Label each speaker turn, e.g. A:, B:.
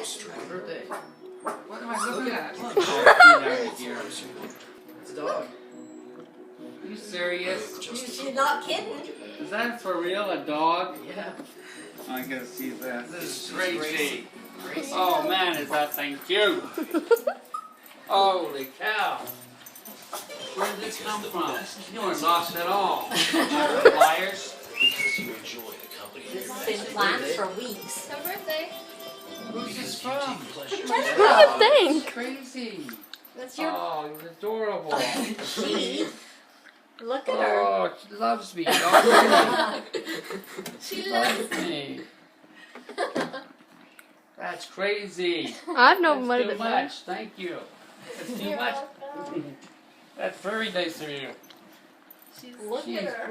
A: Birthday. What am I looking at? It's a dog. Are you serious?
B: You're not kidding.
C: Is that for real? A dog?
A: Yeah.
C: I gotta see that.
A: This is
C: crazy.
A: Crazy.
C: Oh man, is that thing cute? Holy cow. Where did this come from? You weren't lost at all. Liars.
D: Because you enjoy the company.
B: This has been planned for weeks.
E: Happy birthday.
A: Who's this from?
B: What do you
E: What do you think?
A: Crazy.
E: That's your.
C: Oh, he's adorable.
B: She. Look at her.
C: Oh, she loves me. Oh,
E: She
C: she
E: loves.
C: loves me. That's crazy.
E: I've no
C: That's
E: money
C: too
E: but
C: much. Thank you. That's too
E: You're
C: much.
E: welcome.
C: That's very nice of you.
E: She's
B: Look
C: She's
B: at her.
C: gorgeous.